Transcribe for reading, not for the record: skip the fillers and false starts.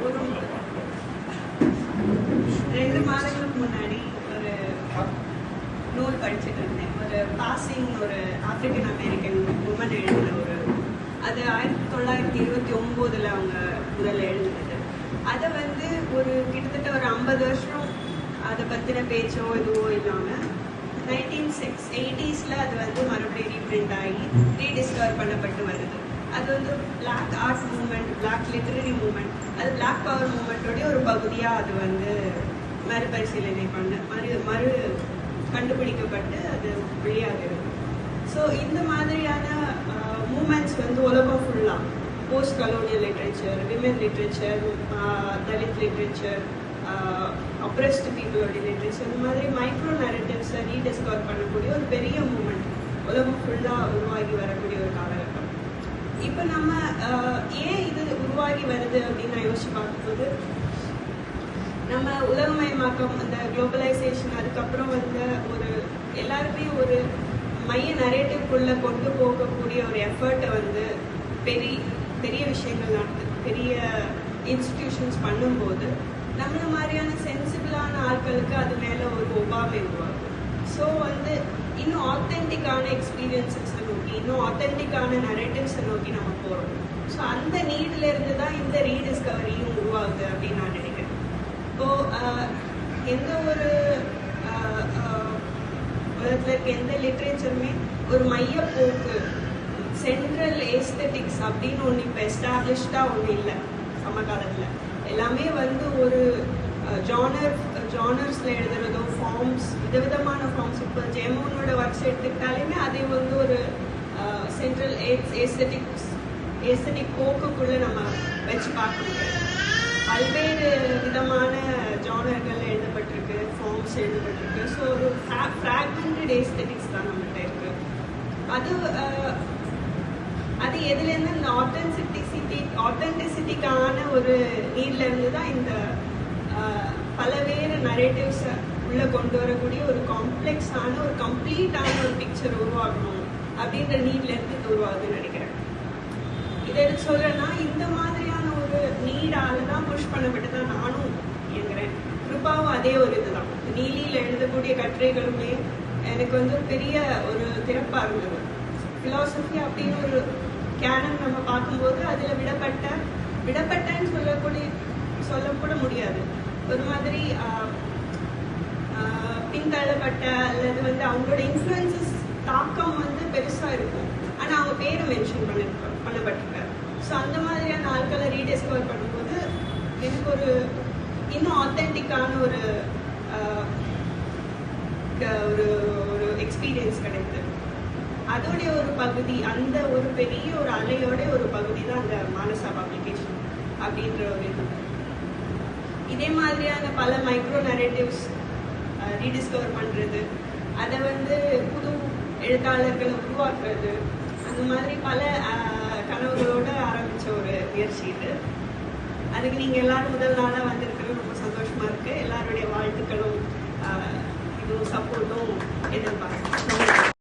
ஒரு 2 மாதங்களுக்கு முன்னாடி ஒரு நூல் படிச்சுட்டு இருந்தேன். ஒரு பாசிங் ஒரு ஆப்பிரிக்கன் அமெரிக்கன் உமன் எழுதின ஒரு, அது 1929 அவங்க முதல்ல எழுதுனது. அதை வந்து ஒரு கிட்டத்தட்ட ஒரு 50 வருஷம் அதை பற்றின பேச்சோ இதுவோ இல்லாமல் 1980s அது வந்து மறுபடியும் ரீப்ரிண்ட் ஆகி ரீடிஸ்கவர் பண்ணப்பட்டு வருது. அது வந்து black art movement, black literary movement, அது பிளாக் பவர் மூமெண்ட்டோடைய ஒரு பகுதியாக அது வந்து மறுபரிசீலனை மறு கண்டுபிடிக்கப்பட்டு அது வெளியாகிறது. ஸோ இந்த மாதிரியான மூமெண்ட்ஸ் வந்து உலகம் ஃபுல்லாக post colonial literature, women literature, Dalit literature, oppressed பீப்புளோடைய லிட்ரேச்சர், இந்த மாதிரி மைக்ரோ நரேட்டிவ்ஸை ரீடிஸ்கவர் பண்ணக்கூடிய ஒரு பெரிய மூமெண்ட் உலகம் ஃபுல்லாக உருவாகி வரக்கூடிய ஒரு காலகட்டம். இப்போ நம்ம ஏன் இது உருவாகி வருது அப்படின்னு நான் யோசிச்சு பார்க்கும்போது, நம்ம உலகமயமாக்கம், அந்த குளோபலைசேஷன், அதுக்கப்புறம் வந்து ஒரு எல்லாருமே ஒரு மைய நரேட்டிவ்குள்ளே கொண்டு போகக்கூடிய ஒரு எஃபர்ட்டை வந்து பெரிய விஷயங்கள் நடக்குது, பெரிய இன்ஸ்டிடியூஷன்ஸ் பண்ணும்போது நம்மள மாதிரியான சென்சிபிளான ஆட்களுக்கு அது மேலே ஒரு ஒவ்வாமை உருவாகும். ஸோ வந்து இன்னும் ஆத்தென்டிக்கான எக்ஸ்பீரியன்ஸஸை நோக்கி, இன்னும் ஆத்தென்டிக்கான நரேட்டிவ்ஸை நோக்கி நம்ம போகிறோம். ஸோ அந்த நீட்லேருந்து தான் இந்த ரீடிஸ்கவரியும் உருவாகுது அப்படின்னு நான் நினைக்கிறேன். இப்போது எந்த ஒரு உலகத்தில் இருக்க எந்த லிட்ரேச்சருமே ஒரு மையப்போக்கு, சென்ட்ரல் ஏஸ்தட்டிக்ஸ் அப்படின்னு ஒன்று இப்போ எஸ்டாப்ளிஷ்டாக ஒன்று இல்லை சமகாலத்தில். எல்லாமே வந்து ஒரு ஜானர்ஸில் எழுதுறதோ, ஃபார்ம்ஸ், விதவிதமான ஃபார்ம்ஸ். இப்போ ஜெயமோகனோட ஒர்க்ஸ் எடுத்துக்கிட்டாலுமே அதை வந்து ஒரு சென்ட்ரல் ஏஸ்தட்டிக் போக்குக்குள்ளே நம்ம வச்சு பார்க்க முடியாது. பல்வேறு விதமான ஜானர்கள் எழுதப்பட்டிருக்கு, ஃபார்ம்ஸ் எழுதப்பட்டிருக்கு. ஸோ ஒரு ஃப்ராக்மெண்டட் ஏஸ்தட்டிக்ஸ் தான் நம்மகிட்ட இருக்குது. அது எதுலேருந்து இந்த ஆத்தென்டிசிட்டிக்கான ஒரு நீட்லேருந்து தான் இந்த பலவேறு நரேட்டிவ்ஸை உள்ளே கொண்டு வரக்கூடிய ஒரு காம்ப்ளெக்ஸான ஒரு கம்ப்ளீட்டான ஒரு பிக்சர் உருவாகணும் அப்படின்ற நீட்லேருந்து இது உருவாகுதுன்னு நினைக்கிறேன். இதை எடுத்து சொல்கிறேன்னா, இந்த மாதிரியான ஒரு நீடால் தான் புஷ் பண்ணப்பட்டு தான் நானும் இயங்குறேன். கிருபாவும் அதே ஒரு இதுதான். நீலியில் எழுதக்கூடிய கட்டுரைகளுமே எனக்கு வந்து பெரிய ஒரு திறப்பாக இருந்தது. ஃபிலாசபி அப்படின்னு ஒரு கேனன் நம்ம பார்க்கும்போது அதில் விடப்பட்டன்னு சொல்லக்கூட முடியாது. ஒரு மாதிரி பின்தள்ளப்பட்ட அல்லது வந்து அவங்களோட இன்ஃப்ளூயன்சஸ் தாக்கம் வந்து பெருசாக இருக்கும். ஆனால் அவங்க பேரை மென்ஷன் பண்ணப்பட்டிருக்காரு. ஸோ அந்த மாதிரியான ஆட்களை ரீடிஸ்கவர் பண்ணும்போது எனக்கு ஒரு இன்னும் ஆத்தென்டிக்கான ஒரு ஒரு எக்ஸ்பீரியன்ஸ் கிடைக்குது. அதோடைய ஒரு பகுதி, அந்த ஒரு பெரிய ஒரு அலையோட ஒரு பகுதி தான் அந்த மானசா பப்ளிகேஷன் அப்படின்ற ஒரு இது. இதே மாதிரியான பல மைக்ரோ நரேட்டிவ்ஸ் ரீடிஸ்கவர் பண்ணுறது, அதை வந்து புது எழுத்தாளர்களை உருவாக்குறது, அந்த மாதிரி பல கனவுகளோடு ஆரம்பித்த ஒரு முயற்சி இது. அதுக்கு நீங்கள் எல்லோரும் முதல் நாளாக வந்திருக்கிறது ரொம்ப சந்தோஷமாக இருக்குது. எல்லாருடைய வாழ்த்துக்களும் இதுவும் சப்போர்ட்டும் எதிர்பார்க்குறேன்.